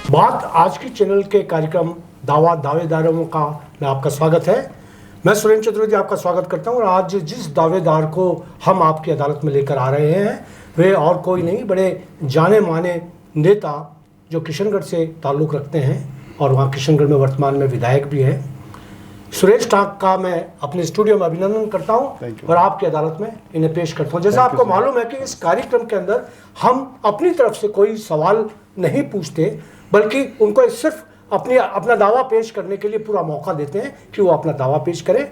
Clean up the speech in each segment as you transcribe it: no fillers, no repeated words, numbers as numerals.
बात आज की चैनल के कार्यक्रम दावा दावेदारों का में आपका स्वागत है। मैं सुरेंद्र चतुर्वेदी आपका स्वागत करता हूं और आज जिस दावेदार को हम आपकी अदालत में लेकर आ रहे हैं वे और कोई नहीं, बड़े जाने माने नेता जो किशनगढ़ से ताल्लुक़ रखते हैं और वहाँ किशनगढ़ में वर्तमान में विधायक भी है। सुरेश टाक का मैं अपने स्टूडियो में अभिनंदन करता हूं और आपकी अदालत में इन्हें पेश करता हूं। जैसा आपको मालूम है कि इस कार्यक्रम के अंदर हम अपनी तरफ से कोई सवाल नहीं पूछते, बल्कि उनको सिर्फ अपना दावा पेश करने के लिए पूरा मौका देते हैं कि वो अपना दावा पेश करें।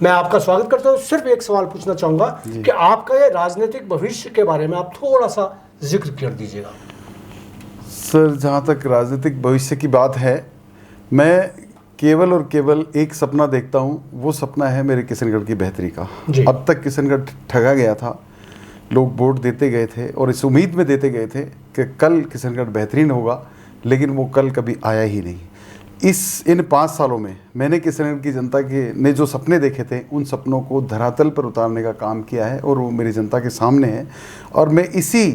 मैं आपका स्वागत करता हूं। सिर्फ एक सवाल पूछना चाहूँगा कि आपका ये राजनीतिक भविष्य के बारे में आप थोड़ा सा जिक्र कर दीजिएगा। सर, जहाँ तक राजनीतिक भविष्य की बात है, मैं केवल और केवल एक सपना देखता हूँ। वो सपना है मेरे किशनगढ़ की बेहतरी का। अब तक किशनगढ़ ठगा गया था, लोग वोट देते गए थे और इस उम्मीद में देते गए थे कि कल किशनगढ़ बेहतरीन होगा, लेकिन वो कल कभी आया ही नहीं। इन 5 सालों में मैंने किशनगढ़ की जनता के ने जो सपने देखे थे उन सपनों को धरातल पर उतारने का काम किया है और वो मेरी जनता के सामने है और मैं इसी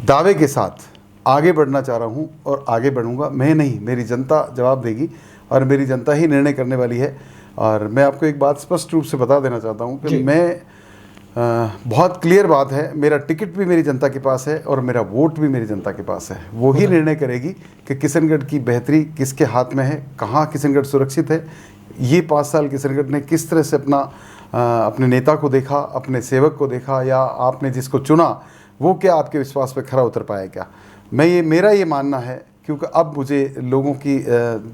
दावे के साथ आगे बढ़ना चाह रहा हूँ और आगे बढ़ूँगा। मैं नहीं, मेरी जनता जवाब देगी और मेरी जनता ही निर्णय करने वाली है। और मैं आपको एक बात स्पष्ट रूप से बता देना चाहता हूँ कि मैं बहुत क्लियर बात है, मेरा टिकट भी मेरी जनता के पास है और मेरा वोट भी मेरी जनता के पास है। वो ही निर्णय करेगी कि किशनगढ़ की बेहतरी किसके हाथ में है, कहाँ किशनगढ़ सुरक्षित है। ये 5 साल किशनगढ़ ने किस तरह से अपने नेता को देखा, अपने सेवक को देखा, या आपने जिसको चुना वो क्या आपके विश्वास पे खरा उतर पाया क्या। मेरा ये मानना है, क्योंकि अब मुझे लोगों की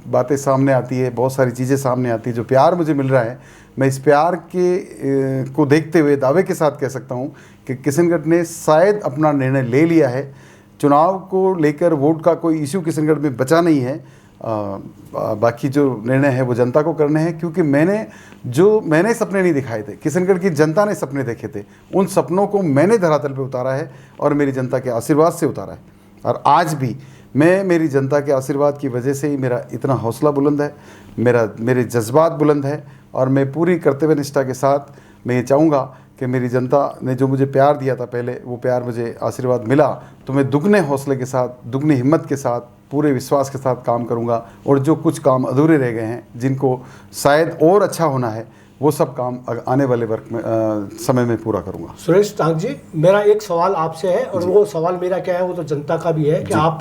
बातें सामने आती है, बहुत सारी चीज़ें सामने आती है, जो प्यार मुझे मिल रहा है, मैं इस प्यार को देखते हुए दावे के साथ कह सकता हूँ कि किशनगढ़ ने शायद अपना निर्णय ले लिया है। चुनाव को लेकर वोट का कोई इशू किशनगढ़ में बचा नहीं है। बाकी जो निर्णय है वो जनता को करने हैं, क्योंकि मैंने सपने नहीं दिखाए थे, किशनगढ़ की जनता ने सपने देखे थे। उन सपनों को मैंने धरातल पे उतारा है और मेरी जनता के आशीर्वाद से उतारा है। और आज भी मेरी जनता के आशीर्वाद की वजह से ही मेरा इतना हौसला बुलंद है, मेरे जज्बात बुलंद है और मैं पूरी कर्तव्य निष्ठा के साथ मैं ये चाहूँगा कि मेरी जनता ने जो मुझे प्यार दिया था पहले, वो प्यार मुझे आशीर्वाद मिला तो मैं दुगने हौसले के साथ, दुगनी हिम्मत के साथ, पूरे विश्वास के साथ काम करूँगा। और जो कुछ काम अधूरे रह गए हैं, जिनको शायद और अच्छा होना है, वो सब काम आने वाले समय में पूरा करूंगा। सुरेश टाक जी, मेरा एक सवाल आपसे है और वो सवाल मेरा क्या है, वो तो जनता का भी है कि आप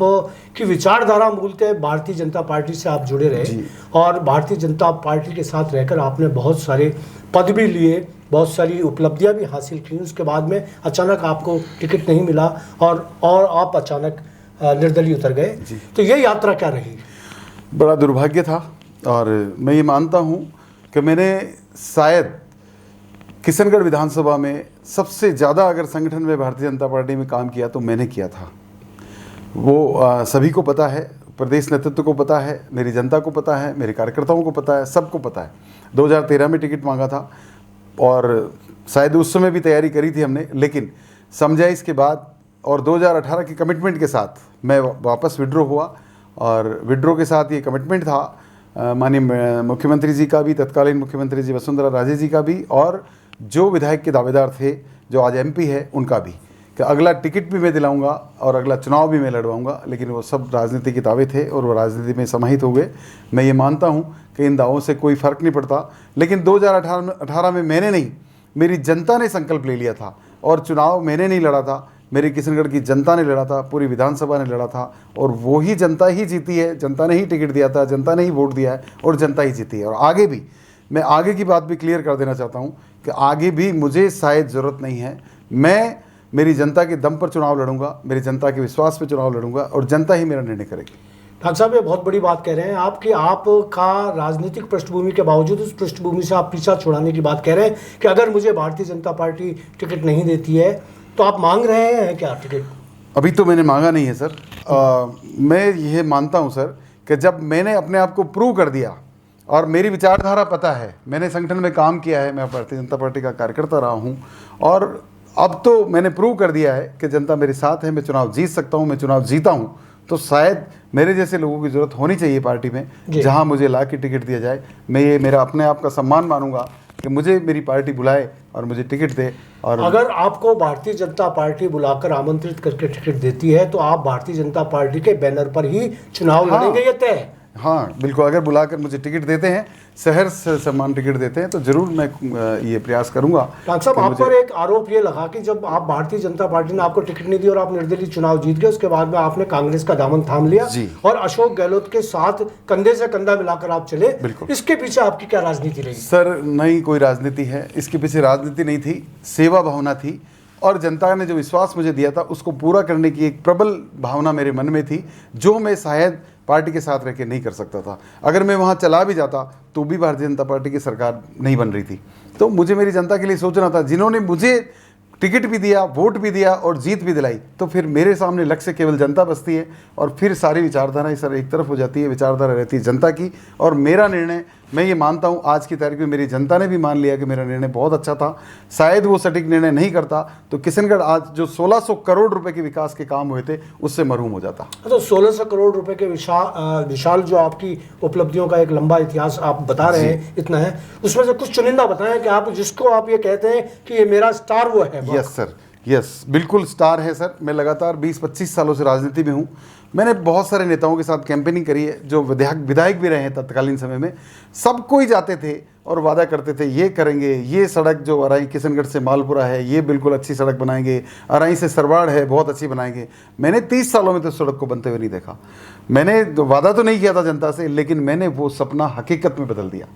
की विचारधारा मूलतः भारतीय जनता पार्टी से आप जुड़े रहे और भारतीय जनता पार्टी के साथ रहकर आपने बहुत सारे पद भी लिए, बहुत सारी उपलब्धियां भी हासिल की। उसके बाद में अचानक आपको टिकट नहीं मिला और आप अचानक निर्दलीय उतर गए। तो ये यात्रा क्या रही? बड़ा दुर्भाग्य था और मैं ये मानता हूँ कि मैंने शायद किशनगढ़ विधानसभा में सबसे ज़्यादा अगर संगठन में भारतीय जनता पार्टी में काम किया तो मैंने किया था। वो सभी को पता है, प्रदेश नेतृत्व को पता है, मेरी जनता को पता है, मेरे कार्यकर्ताओं को पता है, सबको पता है। 2013 में टिकट मांगा था और शायद उस समय भी तैयारी करी थी हमने, लेकिन समझाइश के बाद और 2018 की कमिटमेंट के साथ मैं वापस विड्रॉ हुआ। और विड्रॉ के साथ ये कमिटमेंट था माननीय मुख्यमंत्री जी का भी, तत्कालीन मुख्यमंत्री जी वसुंधरा राजे जी का भी, और जो विधायक के दावेदार थे जो आज एमपी है उनका भी, कि अगला टिकट भी मैं दिलाऊंगा और अगला चुनाव भी मैं लड़वाऊंगा। लेकिन वो सब राजनीति के दावे थे और वो राजनीति में समाहित हो गए। मैं ये मानता हूँ कि इन दावों से कोई फ़र्क नहीं पड़ता, लेकिन 2018 में मैंने नहीं, मेरी जनता ने संकल्प ले लिया था और चुनाव मैंने नहीं लड़ा था, मेरी किशनगढ़ की जनता ने लड़ा था, पूरी विधानसभा ने लड़ा था और वो ही जनता ही जीती है। जनता ने ही टिकट दिया था, जनता ने ही वोट दिया है और जनता ही जीती है। और आगे भी मैं आगे की बात भी क्लियर कर देना चाहता हूँ कि आगे भी मुझे शायद ज़रूरत नहीं है। मैं मेरी जनता के दम पर चुनाव लड़ूंगा, मेरी जनता के विश्वास पर चुनाव लड़ूंगा और जनता ही मेरा निर्णय करेगी। डॉक्टर साहब, ये बहुत बड़ी बात कह रहे हैं आप कि आपका राजनीतिक पृष्ठभूमि के बावजूद उस पृष्ठभूमि से आप पीछा छुड़ाने की बात कह रहे हैं कि अगर मुझे भारतीय जनता पार्टी टिकट नहीं देती है तो आप मांग रहे हैं क्या टिकट? अभी तो मैंने मांगा नहीं है सर। मैं ये मानता हूँ सर कि जब मैंने अपने आप को प्रूव कर दिया और मेरी विचारधारा पता है, मैंने संगठन में काम किया है, मैं भारतीय जनता पार्टी का कार्यकर्ता रहा हूँ और अब तो मैंने प्रूव कर दिया है कि जनता मेरे साथ है, मैं चुनाव जीत सकता हूँ, मैं चुनाव जीता हूँ, तो शायद मेरे जैसे लोगों की ज़रूरत होनी चाहिए पार्टी में, जहाँ मुझे ला के टिकट दिया जाए। मैं ये मेरा अपने आप का सम्मान मानूंगा कि मुझे मेरी पार्टी बुलाए और मुझे टिकट दे। और अगर आपको भारतीय जनता पार्टी बुलाकर आमंत्रित करके टिकट देती है तो आप भारतीय जनता पार्टी के बैनर पर ही चुनाव लड़ेंगे, ये तय है? हाँ बिल्कुल, अगर बुलाकर मुझे टिकट देते हैं, शहर से सम्मान टिकट देते हैं, तो जरूर मैं ये प्रयास करूंगा। डॉक्टर साहब, आप पर एक आरोप ये लगा कि जब आप भारतीय जनता पार्टी ने आपको टिकट नहीं दी और आप निर्दलीय चुनाव जीत गए, उसके बाद में आपने कांग्रेस का दामन थाम लिया और अशोक गहलोत के साथ कंधे से कंधा मिलाकर आप चले। इसके पीछे आपकी क्या राजनीति रही? सर नहीं, कोई राजनीति है इसके पीछे, राजनीति नहीं थी, सेवा भावना थी। और जनता ने जो विश्वास मुझे दिया था उसको पूरा करने की एक प्रबल भावना मेरे मन में थी, जो मैं शायद पार्टी के साथ रह के नहीं कर सकता था। अगर मैं वहाँ चला भी जाता तो भी भारतीय जनता पार्टी की सरकार नहीं बन रही थी। तो मुझे मेरी जनता के लिए सोचना था, जिन्होंने मुझे टिकट भी दिया, वोट भी दिया और जीत भी दिलाई, तो फिर मेरे सामने लक्ष्य केवल जनता बसती है और फिर सारी विचारधारा सर एक तरफ हो जाती है, विचारधारा रहती है जनता की। और मेरा निर्णय, मैं ये मानता हूँ आज की तारीख में मेरी जनता ने भी मान लिया कि मेरा निर्णय बहुत अच्छा था। शायद वो सटीक निर्णय नहीं करता तो किशनगढ़ आज जो 1600 करोड़ रुपए के विकास के काम हुए थे उससे महरूम हो जाता। तो 1600 करोड़ रुपए के विशाल जो आपकी उपलब्धियों का एक लंबा इतिहास आप बता रहे हैं, इतना है, उसमें से कुछ चुनिंदा बताएं कि आप जिसको आप ये कहते हैं कि ये मेरा स्टार वो है। यस सर, यस बिल्कुल स्टार है सर। मैं लगातार 20-25 सालों से राजनीति में हूँ। मैंने बहुत सारे नेताओं के साथ कैंपेनिंग करी है, जो विधायक भी रहे हैं तत्कालीन समय में। सब कोई जाते थे और वादा करते थे ये करेंगे, ये सड़क जो अराई किशनगढ़ से मालपुरा है ये बिल्कुल अच्छी सड़क बनाएंगे, अराई से सरवाड़ है बहुत अच्छी बनाएंगे। मैंने 30 सालों में तो सड़क को बनते हुए नहीं देखा। मैंने वादा तो नहीं किया था जनता से, लेकिन मैंने वो सपना हकीकत में बदल दिया।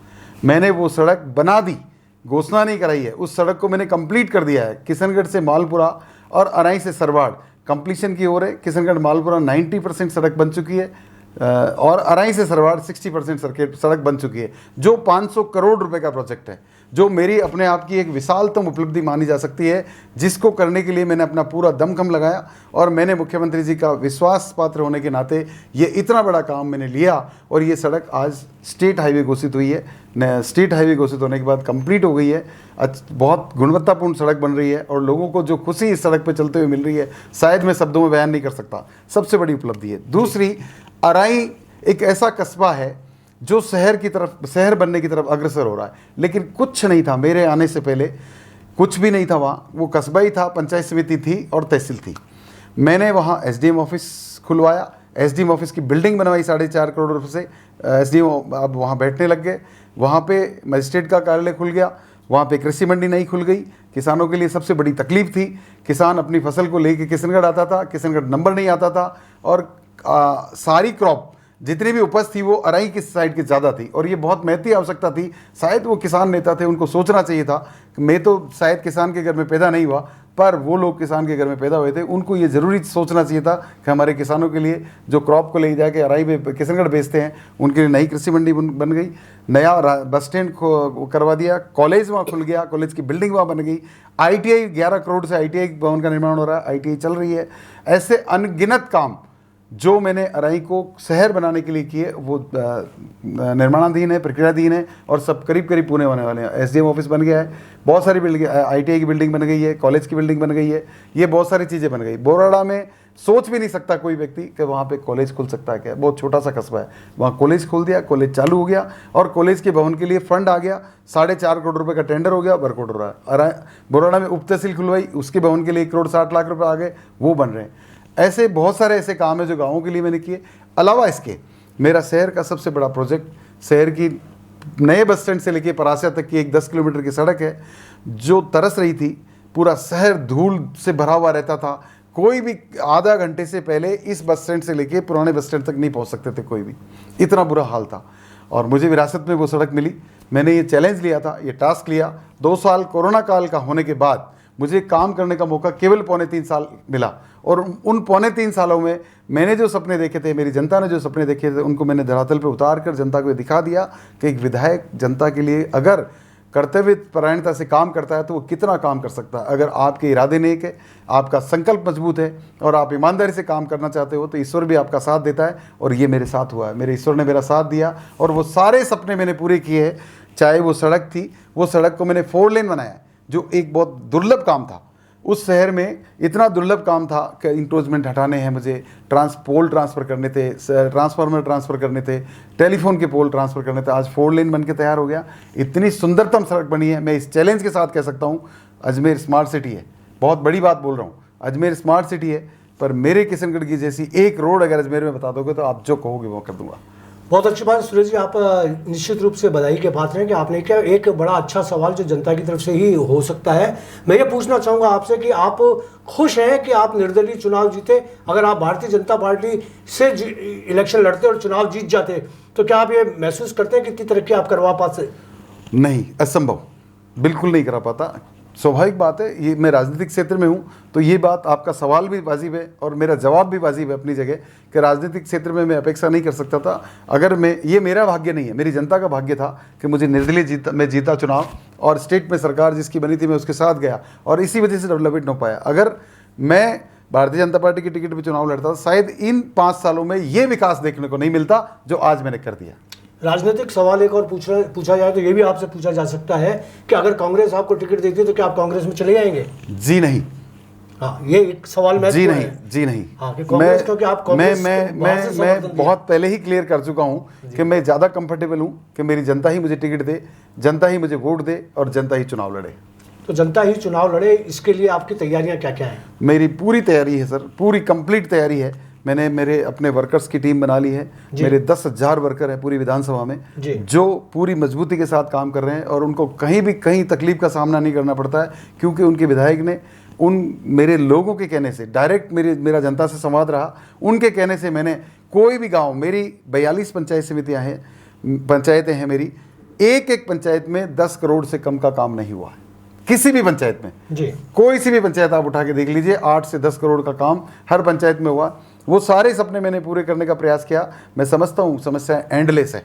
मैंने वो सड़क बना दी, घोषणा नहीं कराई है, उस सड़क को मैंने कंप्लीट कर दिया है। किशनगढ़ से मालपुरा और अराई से सरवाड़ कंप्लीशन की ओर है। किशनगढ़ मालपुरा 90% सड़क बन चुकी है और अराई से सरवाड़ 60% सड़क बन चुकी है, जो 500 करोड़ रुपए का प्रोजेक्ट है, जो मेरी अपने आप की एक विशालतम उपलब्धि मानी जा सकती है, जिसको करने के लिए मैंने अपना पूरा दमखम लगाया। और मैंने मुख्यमंत्री जी का विश्वास पात्र होने के नाते ये इतना बड़ा काम मैंने लिया और ये सड़क आज स्टेट हाईवे घोषित हुई है। स्टेट हाईवे घोषित होने के बाद कंप्लीट हो गई है। बहुत गुणवत्तापूर्ण सड़क बन रही है और लोगों को जो खुशी इस सड़क पर चलते हुए मिल रही है, शायद मैं शब्दों में बयान नहीं कर सकता। सबसे बड़ी उपलब्धि है। दूसरी, अराई एक ऐसा कस्बा है जो शहर बनने की तरफ अग्रसर हो रहा है, लेकिन कुछ नहीं था मेरे आने से पहले, कुछ भी नहीं था वहाँ। वो कस्बा ही था, पंचायत समिति थी और तहसील थी। मैंने वहाँ एसडीएम ऑफिस खुलवाया, एसडीएम ऑफिस की बिल्डिंग बनवाई 4.5 करोड़ रुपये से। एसडीएम अब वहाँ बैठने लग गए। वहाँ पे मजिस्ट्रेट का कार्यालय खुल गया। वहाँ पे कृषि मंडी नई खुल गई। किसानों के लिए सबसे बड़ी तकलीफ थी, किसान अपनी फसल को लेके किशनगढ़ आता था, किशनगढ़ नंबर नहीं आता था और सारी क्रॉप जितनी भी उपज थी वो अराई की साइड की ज़्यादा थी और ये बहुत महती आवश्यकता थी। शायद वो किसान नेता थे, उनको सोचना चाहिए था कि मैं तो शायद किसान के घर में पैदा नहीं हुआ, पर वो लोग किसान के घर में पैदा हुए थे, उनको ये ज़रूरी सोचना चाहिए था कि हमारे किसानों के लिए जो क्रॉप को ले जाके अराई में किशनगढ़ बेचते हैं, उनके लिए नई कृषि मंडी बन गई, नया बस स्टैंड करवा दिया, कॉलेज वहाँ खुल गया, कॉलेज की बिल्डिंग वहाँ बन गई, ITI 11 करोड़ से ITI भवन का निर्माण हो रहा है, ITI चल रही है। ऐसे अनगिनत काम जो मैंने अराई को शहर बनाने के लिए किए वो निर्माणाधीन है, प्रक्रियाधीन है और सब करीब करीब पूरे होने वाले हैं। एसडीएम ऑफिस बन गया है, बहुत सारी बिल्डिंग, ITI की बिल्डिंग बन गई है, कॉलेज की बिल्डिंग बन गई है, ये बहुत सारी चीज़ें बन गई। बोराड़ा में सोच भी नहीं सकता कोई व्यक्ति कि वहाँ पे कॉलेज खुल सकता है क्या, बहुत छोटा सा कस्बा है, वहाँ कॉलेज खोल दिया, कॉलेज चालू हो गया और कॉलेज के भवन के लिए फंड आ गया, 4.5 करोड़ रुपए का टेंडर हो गया, वर्कआउट हो रहा है। बोराड़ा में उप तहसील खुलवाई, उसके भवन के लिए 1,60,00,000 रुपये आ गए, वो बन रहे हैं। ऐसे बहुत सारे ऐसे काम है जो गाँवों के लिए मैंने किए। अलावा इसके मेरा शहर का सबसे बड़ा प्रोजेक्ट, शहर की नए बस स्टैंड से लेके परासिया तक की एक 10 किलोमीटर की सड़क है जो तरस रही थी। पूरा शहर धूल से भरा हुआ रहता था, कोई भी आधा घंटे से पहले इस बस स्टैंड से लेके पुराने बस स्टैंड तक नहीं पहुंच सकते थे कोई भी, इतना बुरा हाल था। और मुझे विरासत में वो सड़क मिली। मैंने ये चैलेंज लिया था, ये टास्क लिया। 2 साल कोरोना काल का होने के बाद मुझे काम करने का मौका केवल 3.25 साल मिला और उन 3.25 सालों में मैंने जो सपने देखे थे, मेरी जनता ने जो सपने देखे थे, उनको मैंने धरातल पे उतार कर जनता को दिखा दिया कि एक विधायक जनता के लिए अगर कर्तव्य परायणता से काम करता है तो वो कितना काम कर सकता है। अगर आपके इरादे नेक है, आपका संकल्प मजबूत है और आप ईमानदारी से काम करना चाहते हो तो ईश्वर भी आपका साथ देता है और ये मेरे साथ हुआ है। मेरे ईश्वर ने मेरा साथ दिया और वो सारे सपने मैंने पूरे किए हैं। चाहे वो सड़क थी, वो सड़क को मैंने 4 लेन बनाया जो एक बहुत दुर्लभ काम था। उस शहर में इतना दुर्लभ काम था कि इंक्रोचमेंट हटाने हैं मुझे, पोल ट्रांसफ़र करने थे, ट्रांसफार्मर ट्रांसफ़र करने थे, टेलीफोन के पोल ट्रांसफ़र करने थे। आज 4 लेन बन के तैयार हो गया, इतनी सुंदरतम सड़क बनी है। मैं इस चैलेंज के साथ कह सकता हूँ अजमेर स्मार्ट सिटी है, बहुत बड़ी बात बोल रहा हूँ, अजमेर स्मार्ट सिटी है, पर मेरे किशनगढ़ की जैसी एक रोड अगर अजमेर में बता दोगे तो आप जो कहोगे वो कर दूंगा। बहुत अच्छी बात सुरेश जी, आप निश्चित रूप से बधाई के पात्र हैं कि आपने क्या एक बड़ा अच्छा सवाल जो जनता की तरफ से ही हो सकता है। मैं ये पूछना चाहूँगा आपसे कि आप खुश हैं कि आप निर्दलीय चुनाव जीते? अगर आप भारतीय जनता पार्टी से इलेक्शन लड़ते और चुनाव जीत जाते तो क्या आप ये महसूस करते हैं कि कितनी तरक्की आप करवा पाते? नहीं, असंभव, बिल्कुल नहीं करा पाता। स्वाभाविक बात है, ये मैं राजनीतिक क्षेत्र में हूँ तो ये बात, आपका सवाल भी वाजिब है और मेरा जवाब भी वाजिब है अपनी जगह कि राजनीतिक क्षेत्र में मैं अपेक्षा नहीं कर सकता था। अगर ये मेरा भाग्य नहीं है, मेरी जनता का भाग्य था कि मुझे निर्दलीय मैं जीता चुनाव, और स्टेट में सरकार जिसकी बनी थी मैं उसके साथ गया और इसी वजह से डेवलपमेंट हो पाया। अगर मैं भारतीय जनता पार्टी की टिकट पर चुनाव लड़ता था, शायद इन 5 सालों में ये विकास देखने को नहीं मिलता जो आज मैंने कर दिया। राजनीतिक सवाल एक और पूछा जाए तो ये भी आपसे पूछा जा सकता है कि अगर कांग्रेस आपको टिकट देती है तो क्या आप कांग्रेस में चले जाएंगे? जी नहीं। हाँ, ये एक सवाल मैं जी नहीं, जी नहीं। हाँ, कि कांग्रेस क्योंकि आप कांग्रेस मैं बहुत पहले ही क्लियर कर चुका हूँ कि मैं ज़्यादा कंफर्टेबल हूँ कि मेरी जनता ही मुझे टिकट दे, जनता ही मुझे वोट दे और जनता ही चुनाव लड़े। तो जनता ही चुनाव लड़े, इसके लिए आपकी तैयारियां क्या क्या हैं? मेरी पूरी तैयारी है सर, पूरी कंप्लीट तैयारी है। मैंने मेरे अपने वर्कर्स की टीम बना ली है, मेरे 10,000 वर्कर हैं पूरी विधानसभा में जो पूरी मजबूती के साथ काम कर रहे हैं और उनको कहीं तकलीफ का सामना नहीं करना पड़ता है, क्योंकि उनके विधायक ने मेरे लोगों के कहने से, डायरेक्ट मेरा जनता से संवाद रहा, उनके कहने से मैंने कोई भी गाँव, मेरी 42 पंचायत समितियाँ हैं, पंचायतें हैं मेरी, एक पंचायत में 10 करोड़ से कम का काम नहीं हुआ है किसी भी पंचायत में जी। कोई सी भी पंचायत आप उठा के देख लीजिए, 8 से 10 करोड़ का काम हर पंचायत में हुआ। वो सारे सपने मैंने पूरे करने का प्रयास किया। मैं समझता हूँ समस्या एंडलेस है,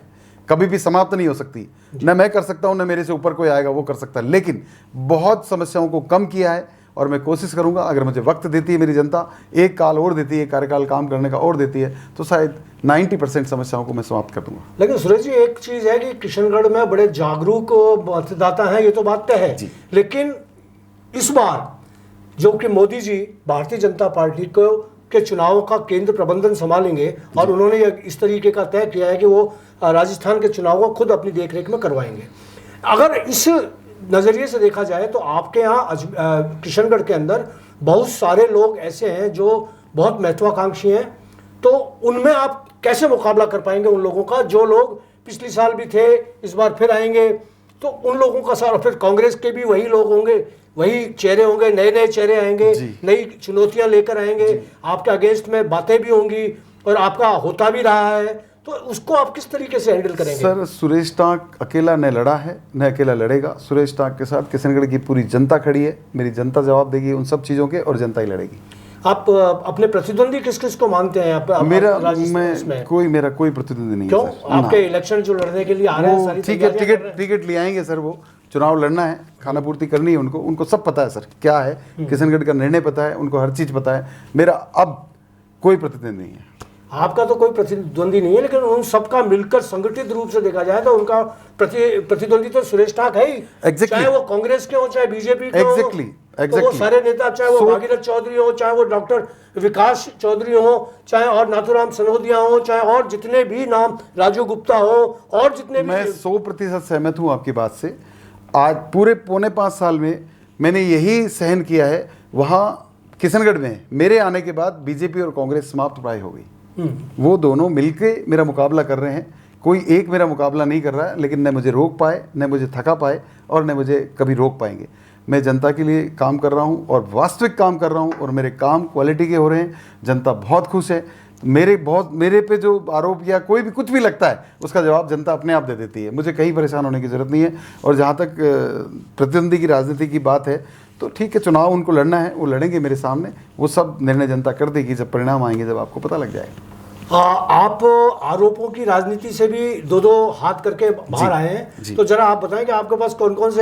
कभी भी समाप्त नहीं हो सकती, न मैं कर सकता हूँ न मेरे से ऊपर कोई आएगा वो कर सकता है, लेकिन बहुत समस्याओं को कम किया है और मैं कोशिश करूंगा, अगर मुझे वक्त देती है मेरी जनता, एक काल और देती है, कार्यकाल काम करने का और देती है, तो शायद 90% समस्याओं को मैं समाप्त कर दूंगा। लेकिन सुरेश जी, एक चीज़ है कि किशनगढ़ में बड़े जागरूक मतदाता हैं, ये तो बात तय है, लेकिन इस बार जो कि मोदी जी भारतीय जनता पार्टी को के चुनाव का केंद्र प्रबंधन संभालेंगे और उन्होंने इस तरीके का तय किया है कि वो राजस्थान के चुनाव को खुद अपनी देखरेख में करवाएंगे। अगर इस नज़रिए से देखा जाए तो आपके यहाँ किशनगढ़ के अंदर बहुत सारे लोग ऐसे हैं जो बहुत महत्वाकांक्षी हैं, तो उनमें आप कैसे मुकाबला कर पाएंगे उन लोगों का जो लोग पिछले साल भी थे, इस बार फिर आएंगे, तो उन लोगों का सारा, फिर कांग्रेस के भी वही लोग होंगे, वही चेहरे होंगे, नए नए चेहरे आएंगे, नई चुनौतियां लेकर आएंगे, आपके अगेंस्ट में बातें भी होंगी और आपका होता भी रहा है, तो उसको आप किस तरीके से हैंडल करेंगे? सर, सुरेश टांक अकेला न लड़ा है न अकेला लड़ेगा। सुरेश टांक के साथ किशनगढ़ की पूरी जनता खड़ी है, मेरी जनता जवाब देगी उन सब चीज़ों के और जनता ही लड़ेगी। आप अपने प्रतिद्वंदी किस किस को मानते हैं? मेरा कोई प्रतिद्वंदी नहीं। क्यों? आपके इलेक्शन जो लड़ने के लिए आ रहे हैं, ठीक है, टिकट ले आएंगे सर, वो चुनाव लड़ना है, खाना पूर्ति करनी है उनको सब पता है सर क्या है, किशनगढ़ का निर्णय पता है, उनको हर चीज़ पता है। मेरा अब कोई प्रतिद्वंदी नहीं है। आपका तो कोई प्रतिद्वंदी नहीं है, लेकिन उन सबका मिलकर संगठित रूप से देखा जाए तो उनका प्रतिद्वंदी तो सुरेश टांक है ही। चाहे वो कांग्रेस के हो, चाहे बीजेपी के हो, तो वो सारे नेता, चाहे वो भागीरथ चौधरी हो, चाहे वो डॉक्टर विकास चौधरी हो, चाहे और नाथुराम सनोदिया हो, चाहे और जितने भी नाम, राजू गुप्ता हो, और जितने भी। मैं 100% सहमत हूँ आपकी बात से। आज पूरे 4.25 साल में मैंने यही सहन किया है। वहाँ किशनगढ़ में मेरे आने के बाद बीजेपी और कांग्रेस समाप्त प्राय हो गई। वो दोनों मिलके मेरा मुकाबला कर रहे हैं, कोई एक मेरा मुकाबला नहीं कर रहा है, लेकिन न मुझे रोक पाए, न मुझे थका पाए और न मुझे कभी रोक पाएंगे। मैं जनता के लिए काम कर रहा हूँ और वास्तविक काम कर रहा हूँ और मेरे काम क्वालिटी के हो रहे हैं। जनता बहुत खुश है। मेरे पे जो आरोप या कोई भी कुछ भी लगता है उसका जवाब जनता अपने आप दे देती है, मुझे कहीं परेशान होने की ज़रूरत नहीं है। और जहाँ तक प्रतिद्वंदी की राजनीति की बात है तो ठीक है, चुनाव उनको लड़ना है, वो लड़ेंगे मेरे सामने, वो सब निर्णय जनता कर देगी जब परिणाम आएंगे, जब आपको पता लग जाएगा। आप आरोपों की राजनीति से भी दो हाथ करके बाहर आए हैं, तो जरा आप बताएं कि आपके पास कौन कौन से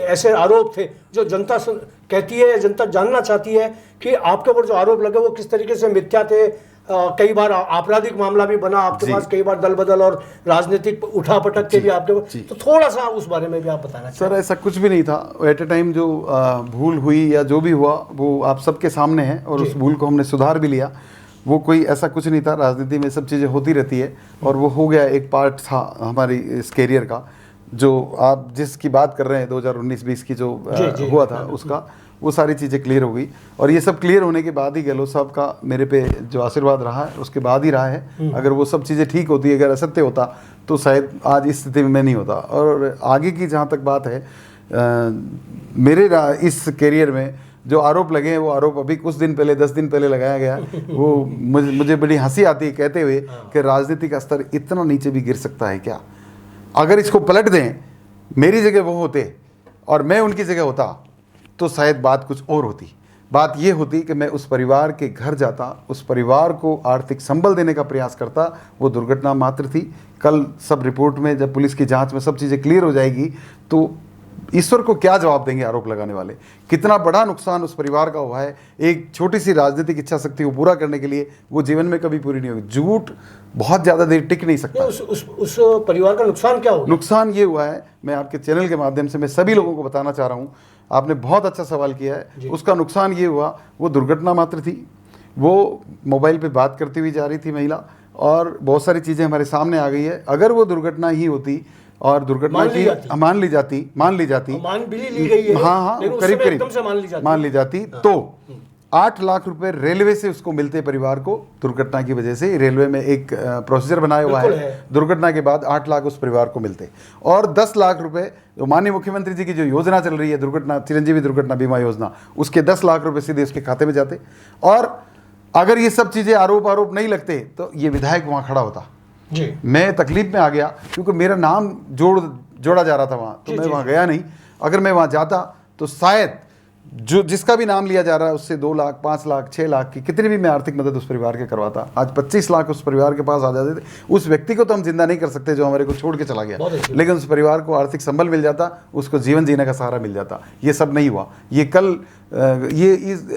ऐसे आरोप थे जो जनता कहती है या जनता जानना चाहती है कि आपके ऊपर जो आरोप लगे वो किस तरीके से मिथ्या थे, कई बार आपराधिक मामला भी बना आपके पास, कई बार दल बदल और राजनीतिक उठापटक के भी आपके पास, तो थोड़ा सा उस बारे में भी आप बताना चाहिए। सर ऐसा कुछ भी नहीं था। एट ए टाइम जो भूल हुई या जो भी हुआ वो आप सबके सामने है और उस भूल को हमने सुधार भी लिया। वो कोई ऐसा कुछ नहीं था, राजनीति में सब चीज़ें होती रहती है और वो हो गया, एक पार्ट था हमारी इस कैरियर का। जो आप जिसकी बात कर रहे हैं 2019-20 की जो हुआ था उसका, वो सारी चीज़ें क्लियर हो गई और ये सब क्लियर होने के बाद ही गहलोत साहब का मेरे पे जो आशीर्वाद रहा है उसके बाद ही रहा है। अगर वो सब चीज़ें ठीक होती, अगर असत्य होता तो शायद आज इस स्थिति में मैं नहीं होता। और आगे की जहाँ तक बात है, मेरे इस कैरियर में जो आरोप लगे हैं वो आरोप अभी कुछ दिन पहले 10 दिन पहले लगाया गया। वो मुझे बड़ी हंसी आती है कहते हुए कि राजनीति का स्तर इतना नीचे भी गिर सकता है क्या। अगर इसको पलट दें, मेरी जगह वो होते और मैं उनकी जगह होता तो शायद बात कुछ और होती। बात ये होती कि मैं उस परिवार के घर जाता, उस परिवार को आर्थिक संबल देने का प्रयास करता। वो दुर्घटना मात्र थी। कल सब रिपोर्ट में, जब पुलिस की जांच में सब चीज़ें क्लियर हो जाएगी तो ईश्वर को क्या जवाब देंगे आरोप लगाने वाले। कितना बड़ा नुकसान उस परिवार का हुआ है। एक छोटी सी राजनीतिक इच्छा शक्ति को पूरा करने के लिए वो जीवन में कभी पूरी नहीं होगी। झूठ बहुत ज़्यादा देर टिक नहीं सकता। उस परिवार का नुकसान क्या हुआ? नुकसान ये हुआ है, मैं आपके चैनल के माध्यम से मैं सभी लोगों को बताना चाह रहा हूँ। आपने बहुत अच्छा सवाल किया है। उसका नुकसान ये हुआ, वो दुर्घटना मात्र थी। वो मोबाइल पे बात करती हुई जा रही थी महिला और बहुत सारी चीज़ें हमारे सामने आ गई है। अगर वो दुर्घटना ही होती और दुर्घटना की मान ली जाती मान भी ली गई है, हाँ, करीब करीब मान ली जाती तो 8 लाख रुपए रेलवे से उसको मिलते परिवार को। दुर्घटना की वजह से रेलवे में एक प्रोसीजर बनाया हुआ है, दुर्घटना के बाद 8 लाख उस परिवार को मिलते और 10 लाख रुपए माननीय मुख्यमंत्री जी की जो योजना चल रही है दुर्घटना, चिरंजीवी दुर्घटना बीमा योजना, उसके 10 लाख रुपए सीधे उसके खाते में जाते। और अगर ये सब चीज़ें आरोप नहीं लगते तो ये विधायक वहाँ खड़ा होता जी। मैं तकलीफ में आ गया क्योंकि मेरा नाम जोड़ा जा रहा था वहाँ, तो मैं वहाँ गया नहीं। अगर मैं वहाँ जाता तो शायद जो जिसका भी नाम लिया जा रहा है उससे 2 लाख, 5 लाख, 6 लाख की कितनी भी मैं आर्थिक मदद उस परिवार के करवाता। आज 25 लाख उस परिवार के पास आ जाते थे। उस व्यक्ति को तो हम जिंदा नहीं कर सकते जो हमारे को छोड़ के चला गया, लेकिन उस परिवार को आर्थिक संबल मिल जाता, उसको जीवन जीने का सहारा मिल जाता। ये सब नहीं हुआ। ये कल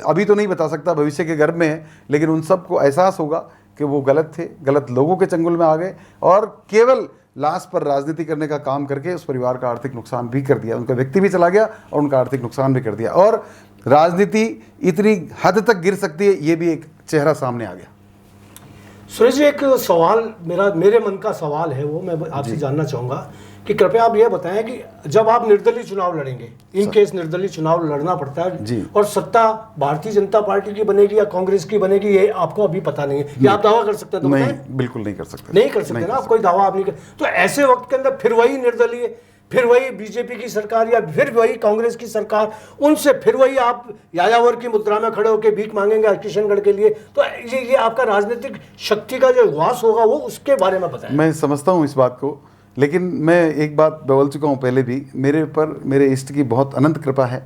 अभी तो नहीं बता सकता, भविष्य के गर्भ में है, लेकिन उन सबको एहसास होगा कि वो गलत थे, गलत लोगों के चंगुल में आ गए और केवल लाश पर राजनीति करने का काम करके उस परिवार का आर्थिक नुकसान भी कर दिया। उनका व्यक्ति भी चला गया और उनका आर्थिक नुकसान भी कर दिया। और राजनीति इतनी हद तक गिर सकती है, ये भी एक चेहरा सामने आ गया। सुरेश जी, एक सवाल मेरे मन का सवाल है, वो मैं आपसे जानना चाहूँगा कि कृपया आप यह बताएं कि जब आप निर्दलीय चुनाव लड़ेंगे, इन केस निर्दलीय चुनाव लड़ना पड़ता है और सत्ता भारतीय जनता पार्टी की बनेगी या कांग्रेस की बनेगी, ये आपको अभी पता नहीं है, ये आप दावा कर सकते हैं? तो नहीं, बिल्कुल नहीं कर सकते। नहीं कर सकते ना आप, कोई दावा आप नहीं कर। तो ऐसे वक्त के अंदर फिर वही निर्दलीय, फिर वही बीजेपी की सरकार या फिर वही कांग्रेस की सरकार, उनसे फिर वही आप यायावर की मुद्रा में खड़े होकर भीख मांगेंगे किशनगढ़ के लिए, तो ये आपका राजनीतिक शक्ति का जो वास होगा वो उसके बारे में बताएं। मैं समझता हूँ इस बात को, लेकिन मैं एक बात बोल चुका हूँ पहले भी, मेरे पर मेरे इष्ट की बहुत अनंत कृपा है।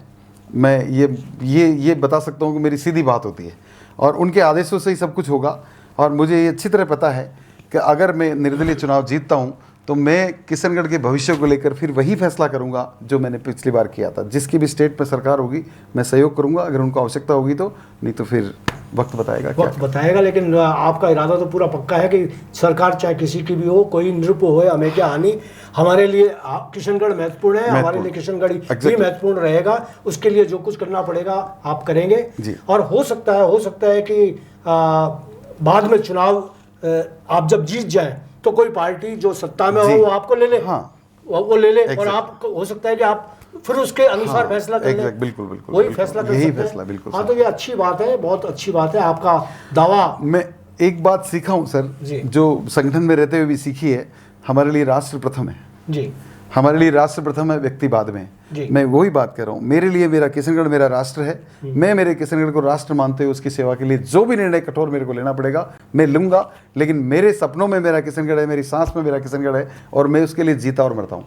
मैं ये बता सकता हूँ कि मेरी सीधी बात होती है और उनके आदेशों से ही सब कुछ होगा। और मुझे ये अच्छी तरह पता है कि अगर मैं निर्दलीय चुनाव जीतता हूँ तो मैं किशनगढ़ के भविष्य को लेकर फिर वही फैसला करूंगा जो मैंने पिछली बार किया था। जिसकी भी स्टेट में सरकार होगी मैं सहयोग करूंगा, अगर उनको आवश्यकता होगी तो, नहीं तो फिर वक्त बताएगा। वक्त बताएगा, लेकिन आपका इरादा तो पूरा पक्का है कि सरकार चाहे किसी की भी हो, कोई नृप हो या हमें क्या हानि, हमारे लिए किशनगढ़ महत्वपूर्ण है, हमारे लिए किशनगढ़ ही महत्वपूर्ण रहेगा। उसके लिए जो कुछ करना पड़ेगा आप करेंगे। और हो सकता है कि बाद में चुनाव आप जब जीत जाए तो कोई पार्टी जो सत्ता में हो वो आपको ले ले, वो ले ले और आप हो सकता है कि आप फिर उसके अनुसार फैसला कर लें। बिल्कुल वही फैसला कर सकते हैं। बिल्कुल। हाँ, तो ये अच्छी बात है, बहुत अच्छी बात है आपका दावा। मैं एक बात सीखा हूँ सर, जो संगठन में रहते हुए भी सीखी है, हमारे लिए राष्ट्र प्रथम है जी। हमारे लिए राष्ट्र प्रथम है, व्यक्ति बाद में। मैं वही बात कर रहा हूँ, मेरे लिए मेरा किशनगढ़ मेरा राष्ट्र है। मैं मेरे किशनगढ़ को राष्ट्र मानते हुए उसकी सेवा के लिए जो भी निर्णय कठोर मेरे को लेना पड़ेगा मैं लूंगा। लेकिन मेरे सपनों में मेरा किशनगढ़ है, मेरी सांस में मेरा किशनगढ़ है और मैं उसके लिए जीता और मरता हूँ।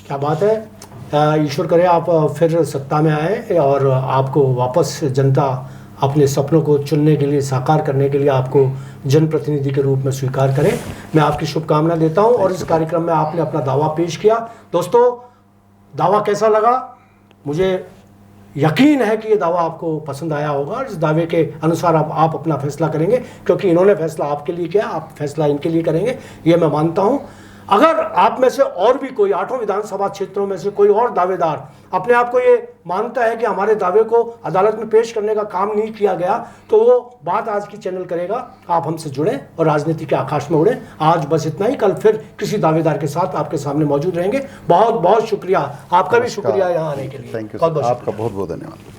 क्या बात है। ईश्वर करे आप फिर सत्ता में आए और आपको वापस जनता अपने सपनों को चुनने के लिए, साकार करने के लिए आपको जनप्रतिनिधि के रूप में स्वीकार करें। मैं आपकी शुभकामना देता हूं। और इस कार्यक्रम में आपने अपना दावा पेश किया। दोस्तों, दावा कैसा लगा मुझे यकीन है कि ये दावा आपको पसंद आया होगा और इस दावे के अनुसार आप अपना फैसला करेंगे, क्योंकि इन्होंने फैसला आपके लिए किया, आप फैसला इनके लिए करेंगे, ये मैं मानता हूं। अगर आप में से और भी कोई 8 विधानसभा क्षेत्रों में से कोई और दावेदार अपने आप को ये मानता है कि हमारे दावे को अदालत में पेश करने का काम नहीं किया गया, तो वो बात आज की चैनल करेगा। आप हमसे जुड़ें और राजनीति के आकाश में उड़ें। आज बस इतना ही, कल फिर किसी दावेदार के साथ आपके सामने मौजूद रहेंगे। बहुत बहुत शुक्रिया, आपका भी शुक्रिया यहाँ आने के लिए। थैंक यू, आपका बहुत बहुत धन्यवाद।